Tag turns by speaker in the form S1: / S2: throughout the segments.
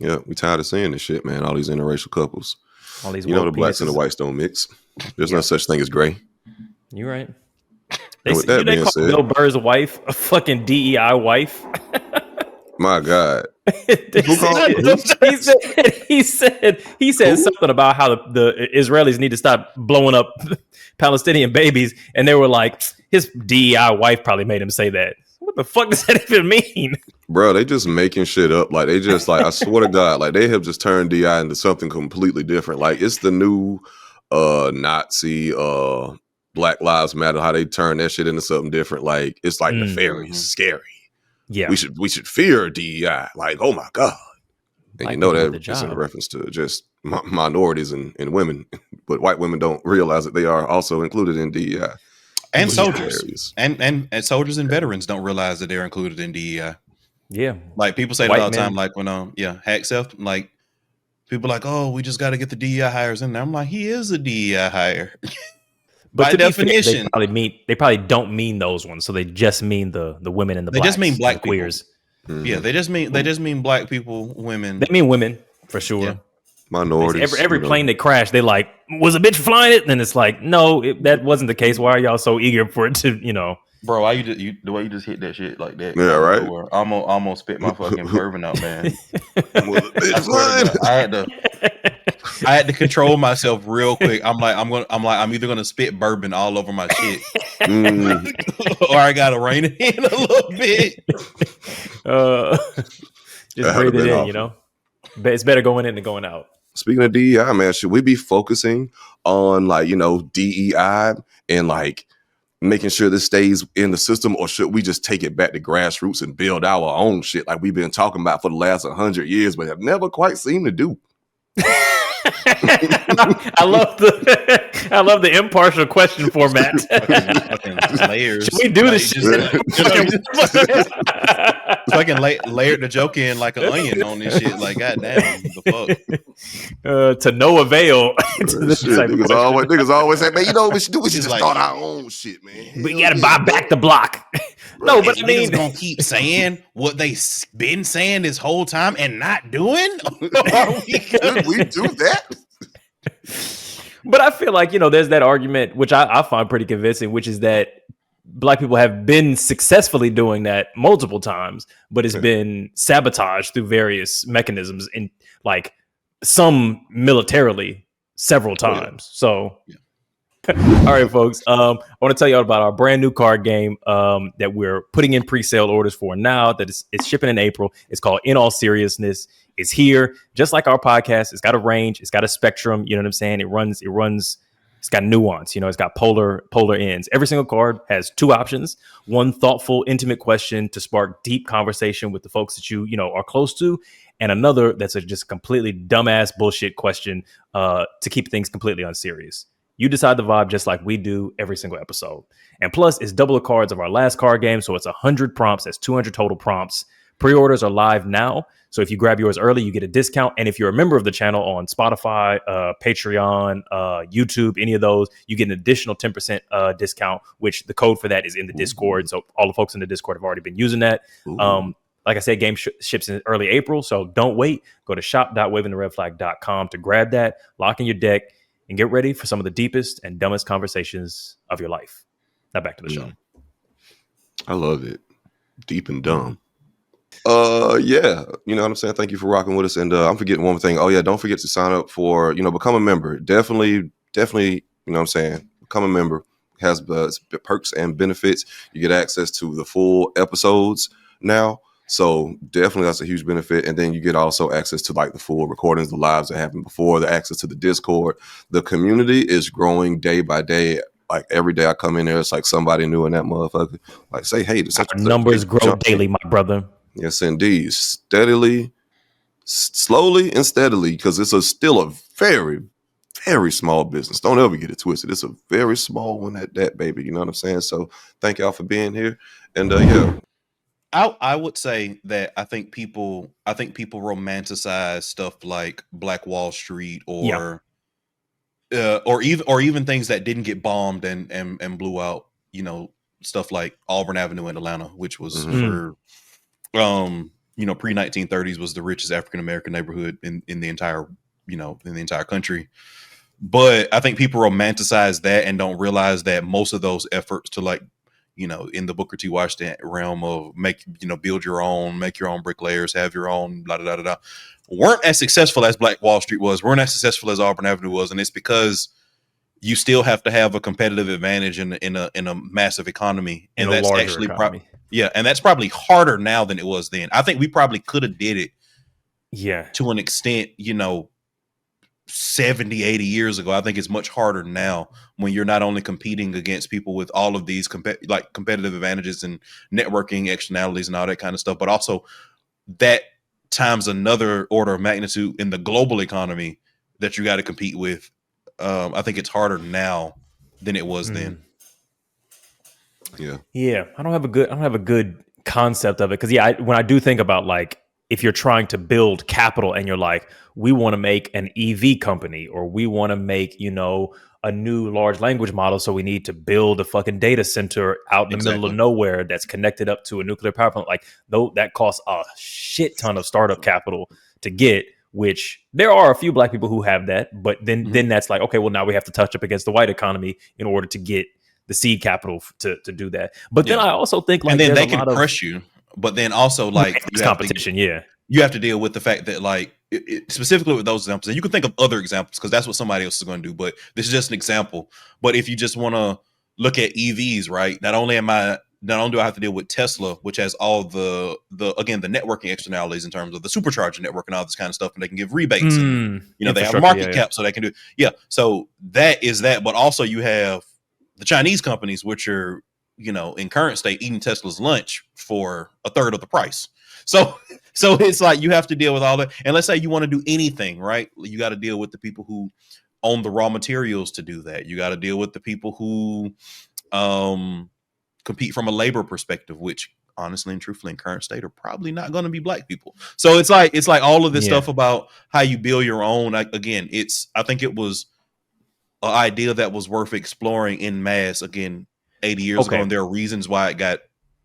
S1: Yeah, we tired of seeing this shit, man. All these interracial couples.
S2: All these
S1: the blacks and the whites don't mix. There's no such thing as gray.
S2: You're right.
S1: And with that being said,
S2: Bill Burr's wife a fucking DEI wife.
S1: My God.
S2: He said something about how the Israelis need to stop blowing up Palestinian babies, and they were like, his DEI wife probably made him say that. What the fuck does that even mean?
S1: Bro, they just making shit up. Like, they just, like, I swear to God, like, they have just turned DI into something completely different. Like, it's the new Nazi Black Lives Matter, how they turn that shit into something different. Like, it's like nefarious, scary.
S2: Yeah,
S1: we should fear DEI. Like, oh my God. And you know that it's in reference to just minorities and women, but white women don't realize that they are also included in DEI.
S3: And soldiers, and soldiers and veterans don't realize that they're included in DEI.
S2: Yeah,
S3: like people say that all the time. Like when hack self, like people are like, oh, we just got to get the DEI hires in there. I'm like, he is a DEI hire.
S2: But by definition, they probably don't mean those ones. So they just mean the women and the blacks.
S3: They just mean black
S2: queers.
S3: Mm-hmm. Yeah, they just mean black people, women.
S2: They mean women for sure. Yeah.
S1: Minorities.
S2: Every plane that crashed, they like, was a bitch flying it? And it's like, no, that wasn't the case. Why are y'all so eager for it to,
S4: Bro, why the way you just hit that shit like that?
S1: Yeah, right.
S4: I'm gonna spit my fucking bourbon out, man.
S3: I had to control myself real quick. I'm I'm either gonna spit bourbon all over my shit, or I gotta rein it in a little bit.
S2: Just breathe it in, It's better going in than going out.
S1: Speaking of DEI, man, should we be focusing on DEI and like making sure this stays in the system, or should we just take it back to grassroots and build our own shit like we've been talking about for the last 100 years, but have never quite seemed to do?
S2: I love the impartial question format.
S3: Fucking layers.
S2: Should we do this shit?
S3: Fucking layer the joke in like an onion on this shit. Like, goddamn, the
S2: fuck. To no avail.
S1: Niggas always say, man, we should do. We should just start our own shit, man.
S2: We gotta buy back the block. No, but I mean,
S3: gonna keep saying what they been saying this whole time and not doing.
S1: Could we do that?
S2: But I feel like, there's that argument, which I find pretty convincing, which is that Black people have been successfully doing that multiple times, but it's been sabotaged through various mechanisms, in like some militarily several times. So, all right, folks. I want to tell you all about our brand new card game that we're putting in pre-sale orders for now. That it's shipping in April. It's called In All Seriousness. It's here, just like our podcast. It's got a range. It's got a spectrum. You know what I'm saying? It runs. It's got nuance. It's got polar ends. Every single card has two options: one thoughtful, intimate question to spark deep conversation with the folks that you are close to, and another that's just completely dumbass bullshit question to keep things completely unserious. You decide the vibe just like we do every single episode. And plus, it's double the cards of our last card game, so it's 100 prompts. That's 200 total prompts. Pre-orders are live now, so if you grab yours early, you get a discount. And if you're a member of the channel on Spotify, Patreon, YouTube, any of those, you get an additional 10% discount, which the code for that is in the Discord. So all the folks in the Discord have already been using that. Like I said, game ships in early April, so don't wait. Go to shop.wavingtheredflag.com to grab that, lock in your deck, and get ready for some of the deepest and dumbest conversations of your life. Now back to the show.
S1: I love it. Deep and dumb. Yeah, you know what I'm saying? Thank you for rocking with us. And I'm forgetting one more thing. Oh yeah, don't forget to sign up for, become a member. Definitely, you know what I'm saying? Become a member. It has perks and benefits. You get access to the full episodes now. So definitely that's a huge benefit. And then you get also access to like the full recordings, the lives that happened before, the access to the Discord. The community is growing day by day. Like every day I come in there, it's like somebody new in that motherfucker. Like say, hey,
S2: numbers grow daily, my brother.
S1: Yes, indeed. Slowly and steadily, because it's still a very, very small business. Don't ever get it twisted. It's a very small one at that, baby. You know what I'm saying? So thank y'all for being here. And yeah.
S3: I would say that I think people romanticize stuff like Black Wall Street or even things that didn't get bombed and blew out, stuff like Auburn Avenue in Atlanta, which was for pre 1930s was the richest African American neighborhood in the entire country. But I think people romanticize that and don't realize that most of those efforts to, like, in the Booker T. Washington realm of build your own, make your own bricklayers, have your own blah, blah, blah, blah, weren't as successful as Black Wall Street was, weren't as successful as Auburn Avenue was. And it's because you still have to have a competitive advantage in a massive economy. And that's actually and that's probably harder now than it was then. I think we probably could have did it to an extent, 70, 80 years ago. I think it's much harder now when you're not only competing against people with all of these competitive advantages and networking externalities and all that kind of stuff, but also that times another order of magnitude in the global economy that you got to compete with. I think it's harder now than it was then.
S2: Yeah. I don't have a good concept of it, because when I do think about, like, if you're trying to build capital and you're like, we want to make an EV company, or we want to make, a new large language model, so we need to build a fucking data center out in the middle of nowhere that's connected up to a nuclear power plant. Like, that costs a shit ton of startup capital to get, which there are a few Black people who have that. But then that's like, okay, well, now we have to touch up against the white economy in order to get the seed capital to do that. But then I also think, like,
S3: and then they can press you. But then also, like,
S2: you competition,
S3: you have to deal with the fact that, like, specifically with those examples, and you can think of other examples because that's what somebody else is going to do. But this is just an example. But if you just want to look at EVs, right? Not only do I have to deal with Tesla, which has all the networking externalities in terms of the supercharger network and all this kind of stuff, and they can give rebates, and they have market cap, so they can do So that is that. But also you have the Chinese companies, which are, in current state, eating Tesla's lunch for a third of the price. So it's like you have to deal with all that. And let's say you want to do anything, right? You got to deal with the people who own the raw materials to do that. You got to deal with the people who compete from a labor perspective, which honestly and truthfully in current state are probably not going to be Black people. So it's like all of this stuff about how you build your own. I think it was an idea that was worth exploring in mass again 80 years ago, and there are reasons why it got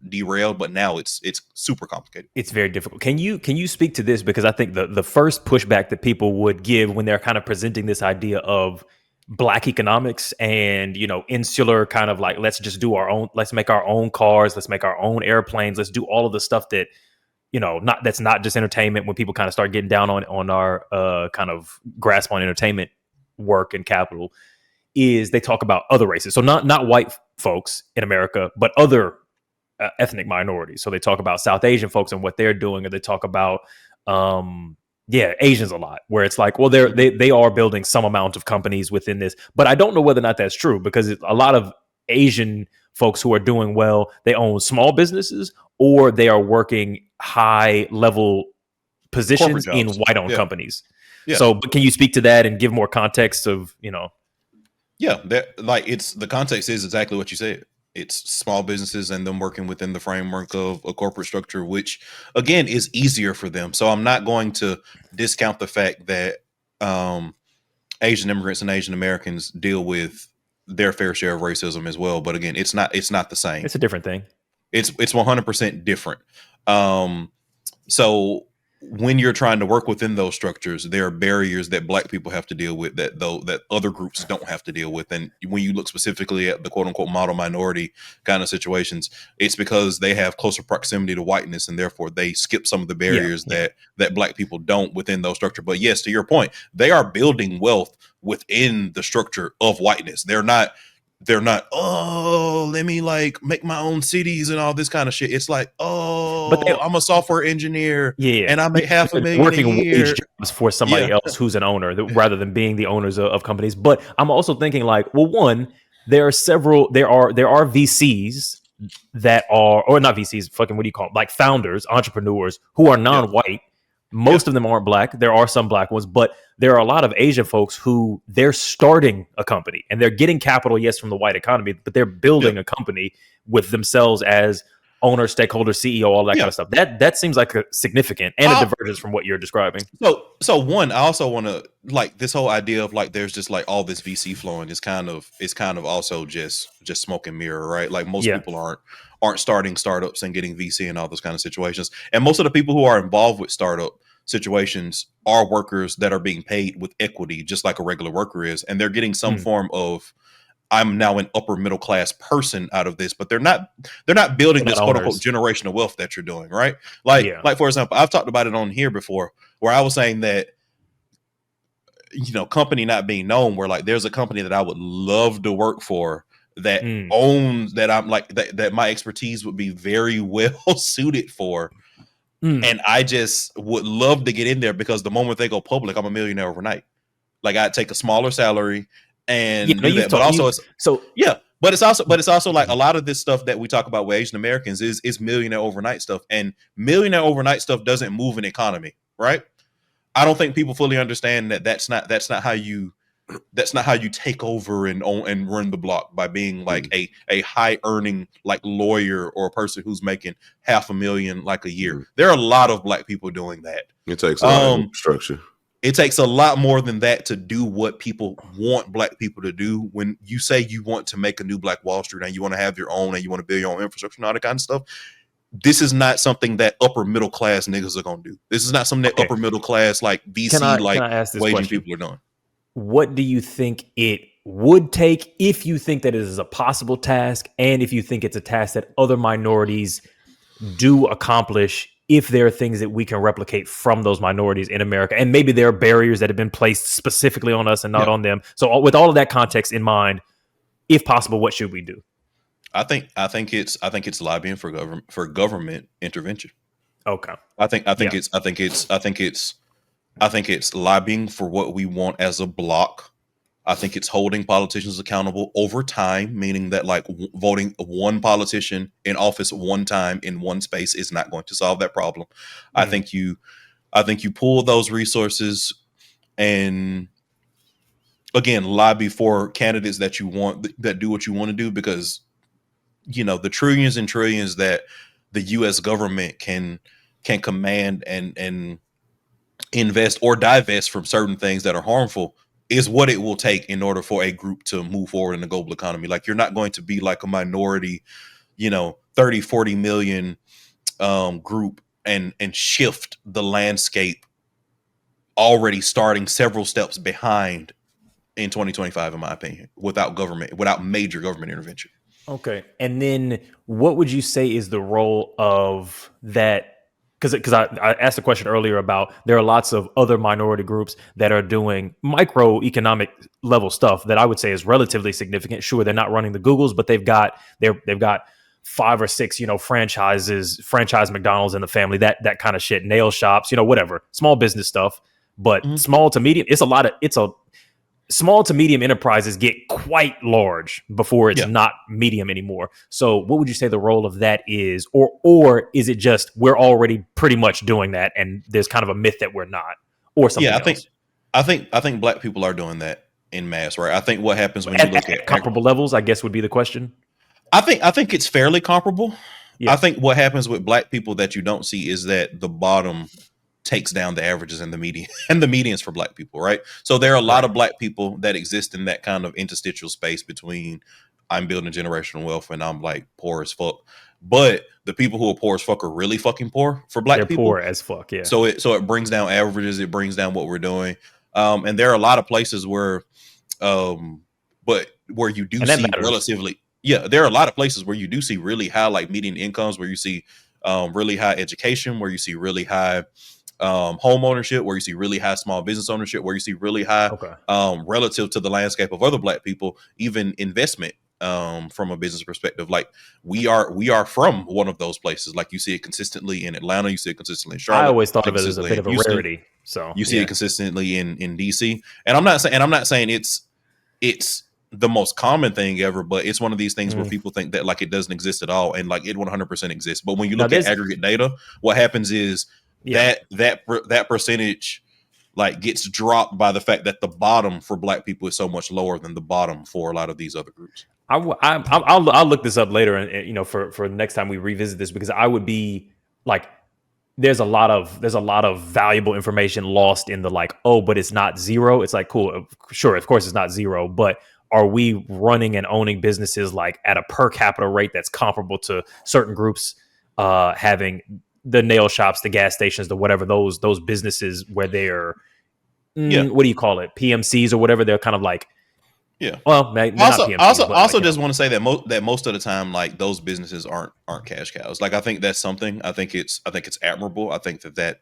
S3: derailed, but now it's super complicated.
S2: It's very difficult. Can you speak to this? Because I think the first pushback that people would give when they're kind of presenting this idea of Black economics and, insular kind of like, let's just do our own, let's make our own cars, let's make our own airplanes, let's do all of the stuff that, that's not just entertainment. When people kind of start getting down on our kind of grasp on entertainment work and capital, is they talk about other races. So not white folks in America, but other ethnic minorities. So they talk about South Asian folks and what they're doing, or they talk about Asians a lot, where it's like, well, they are building some amount of companies within this, but I don't know whether or not that's true, because a lot of Asian folks who are doing well, they own small businesses, or they are working high level positions in white owned companies. So, but can you speak to that and give more context of,
S3: the context is exactly what you said. It's small businesses and them working within the framework of a corporate structure, which again is easier for them. So I'm not going to discount the fact that Asian immigrants and Asian Americans deal with their fair share of racism as well. But again, it's not the same.
S2: It's a different thing.
S3: It's 100% different. So when you're trying to work within those structures, there are barriers that Black people have to deal with that other groups don't have to deal with. And when you look specifically at the quote unquote model minority kind of situations, it's because they have closer proximity to whiteness, and therefore they skip some of the barriers that Black people don't within those structures. But yes, to your point, they are building wealth within the structure of whiteness. They're not, let me like make my own cities and all this kind of shit. It's like, I'm a software engineer, and I make $500,000
S2: working
S3: a year.
S2: wage jobs for somebody else who's an owner, rather than being the owners of companies. But I'm also thinking, like, well, one, there are VCs that are, or not VCs, fucking, what do you call them? Like founders, entrepreneurs who are non-white. Most of them aren't Black. There are some Black ones, but there are a lot of Asian folks who they're starting a company and they're getting capital, yes, from the white economy, but they're building a company with themselves as owner, stakeholder, CEO, all that
S3: Yeah.
S2: kind of stuff. That seems like a significant and a divergence from what you're describing.
S3: So one, I also want to like this whole idea of like there's just like all this VC flowing is kind of also just smoke and mirror, right? Like most people aren't starting startups and getting VC and all those kind of situations. And most of the people who are involved with startup situations are workers that are being paid with equity, just like a regular worker is, and they're getting some form of I'm now an upper middle class person out of this, but they're not building this quote unquote generational wealth that you're doing, right? Like for example, I've talked about it on here before where I was saying that, you know, company not being known, where like there's a company that I would love to work for that owns that I'm like that my expertise would be very well suited for. And I just would love to get in there because the moment they go public, I'm a millionaire overnight. Like I'd take a smaller salary and do that. But also but it's also like a lot of this stuff that we talk about with Asian Americans is millionaire overnight stuff, and millionaire overnight stuff doesn't move an economy, right? I don't think people fully understand that that's not how you take over and own and run the block by being like a high earning like lawyer or a person who's making $500,000 like a year. There are a lot of Black people doing that.
S1: It takes a lot of structure.
S3: It takes a lot more than that to do what people want Black people to do. When you say you want to make a new Black Wall Street and you want to have your own and you want to build your own infrastructure and all that kind of stuff, this is not something that upper middle class niggas are gonna do. This is not something that upper middle class like VC waging people are doing.
S2: What do you think it would take if you think that it is a possible task, and if you think it's a task that other minorities do accomplish, if there are things that we can replicate from those minorities in America, and maybe there are barriers that have been placed specifically on us and not on them. So with all of that context in mind, if possible, what should we do?
S3: I think it's lobbying for government intervention.
S2: Okay.
S3: I think it's lobbying for what we want as a bloc. I think it's holding politicians accountable over time, meaning that like voting one politician in office one time in one space is not going to solve that problem. I think you pull those resources and again lobby for candidates that you want that do what you want to do, because you know the trillions and trillions that the US government can command and invest or divest from certain things that are harmful is what it will take in order for a group to move forward in the global economy. Like you're not going to be like a minority, 30, 40 million group and shift the landscape already starting several steps behind in 2025, in my opinion, without major government intervention.
S2: Okay. And then what would you say is the role of that? Because I asked a question earlier about there are lots of other minority groups that are doing microeconomic level stuff that I would say is relatively significant. Sure, they're not running the Googles, but they've got 5 or 6 franchise McDonald's in the family, that kind of shit, nail shops, whatever, small business stuff. But small to medium, small to medium enterprises get quite large before it's not medium anymore. So what would you say the role of that is? Or is it just we're already pretty much doing that and there's kind of a myth that we're not, or something else?
S3: I think Black people are doing that in mass, right? I think what happens when you look at
S2: comparable levels, I guess would be the question.
S3: I think it's fairly comparable. Yeah. I think what happens with Black people that you don't see is that the bottom takes down the averages and the median and the medians for Black people, right? So there are a lot of Black people that exist in that kind of interstitial space between I'm building generational wealth and I'm like poor as fuck. But the people who are poor as fuck are really fucking poor for Black people.
S2: They're poor as fuck, yeah.
S3: So it brings down averages, it brings down what we're doing. And there are a lot of places where but where you do see relatively there are a lot of places where you do see really high like median incomes, where you see really high education, where you see really high home ownership, where you see really high small business ownership, where you see really high relative to the landscape of other Black people, even investment from a business perspective. Like we are from one of those places. Like you see it consistently in Atlanta, you see it consistently in Charlotte.
S2: I always thought of it as a bit of a rarity. So
S3: you see it consistently in DC. And I'm not saying it's the most common thing ever, but it's one of these things where people think that like it doesn't exist at all, and like it 100% exists. But when you look at aggregate data, what happens is that percentage like gets dropped by the fact that the bottom for Black people is so much lower than the bottom for a lot of these other groups.
S2: I'll look this up later, and you know, for the next time we revisit this, because I would be like, there's a lot of valuable information lost in the like, oh, but it's not zero. It's like, cool, sure, of course it's not zero, but are we running and owning businesses like at a per capita rate that's comparable to certain groups having the nail shops, the gas stations, the whatever, those businesses where they're what do you call it, PMCs or whatever, they're kind of like,
S3: Yeah.
S2: well, they're
S3: Also,
S2: not PMCs, but
S3: also
S2: like,
S3: just want to say that most of the time, like those businesses aren't cash cows. Like I think that's something. I think it's admirable. I think that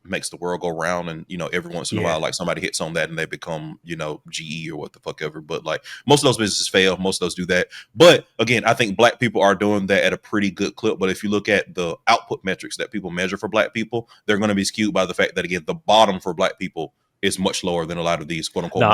S3: makes the world go round, and you know, every once in a while, like somebody hits on that and they become, you know, GE or what the fuck ever. But like most of those businesses fail. Most of those do that. But again, I think Black people are doing that at a pretty good clip. But if you look at the output metrics that people measure for Black people, they're going to be skewed by the fact that again, the bottom for Black people is much lower than a lot of these quote unquote.
S2: No,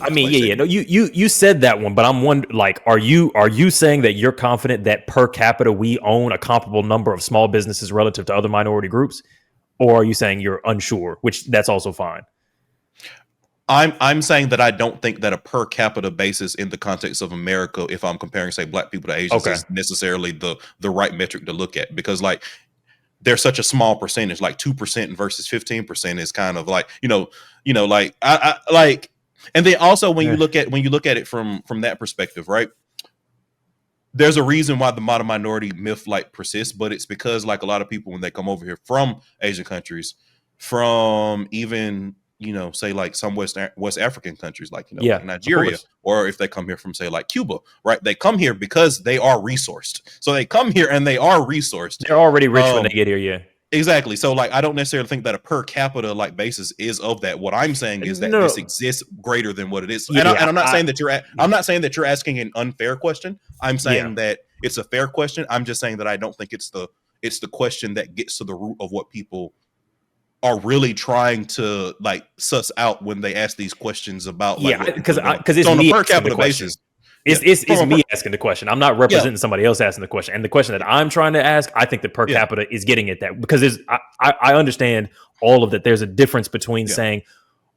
S2: I mean, yeah. No, you said that one, but I'm wondering, like, are you saying that you're confident that per capita we own a comparable number of small businesses relative to other minority groups, or are you saying you're unsure? Which that's also fine.
S3: I'm saying that I don't think that a per capita basis in the context of America, if I'm comparing, say, Black people to Asians, is necessarily the right metric to look at, because like they're such a small percentage, like 2% versus 15% is kind of like, you know, like I like, and then also when you look at it from that perspective, right? There's a reason why the modern minority myth like persists, but it's because like a lot of people when they come over here from Asian countries, from even, you know, say like some West African countries, like, you know, like Nigeria, or if they come here from say like Cuba, right? They come here because they are resourced. So they come here and they are resourced.
S2: They're already rich when they get here. Yeah,
S3: exactly. So like, I don't necessarily think that a per capita like basis is of that. What I'm saying is that this exists greater than what it is. And I'm not saying that I'm not saying that you're asking an unfair question. I'm saying that it's a fair question. I'm just saying that I don't think it's the question that gets to the root of what people are really trying to like suss out when they ask these questions about like,
S2: because it's on a per capita basis. It's me asking the question. I'm not representing somebody else asking the question. And the question that I'm trying to ask, I think the per capita is getting at that, because I understand all of that. There's a difference between saying,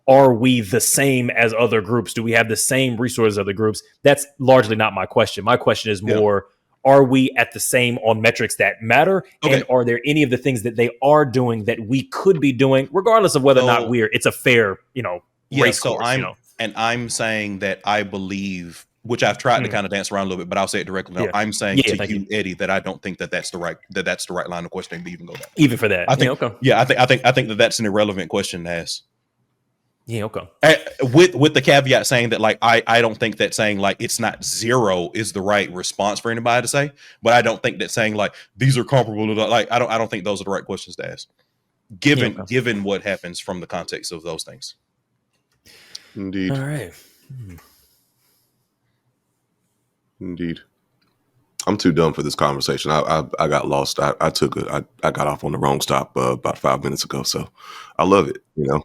S2: are we the same as other groups? Do we have the same resources as other groups? That's largely not my question. My question is more, are we at the same on metrics that matter? Okay. And are there any of the things that they are doing that we could be doing, regardless of whether or not it's a fair, you know, race course?
S3: And I'm saying that I believe, which I've tried to kind of dance around a little bit, but I'll say it directly now. I'm saying to you, Eddie, that I don't think that that's the right line of questioning to even go down.
S2: Even for that,
S3: I think, I think that that's an irrelevant question to ask.
S2: Yeah, okay.
S3: With the caveat saying that like I don't think that saying like it's not zero is the right response for anybody to say, but I don't think that saying like these are comparable to like I don't think those are the right questions to ask, given what happens from the context of those things.
S1: Indeed.
S2: All right.
S1: Indeed. I'm too dumb for this conversation. I got lost. I got off on the wrong stop about 5 minutes ago. So I love it. You know.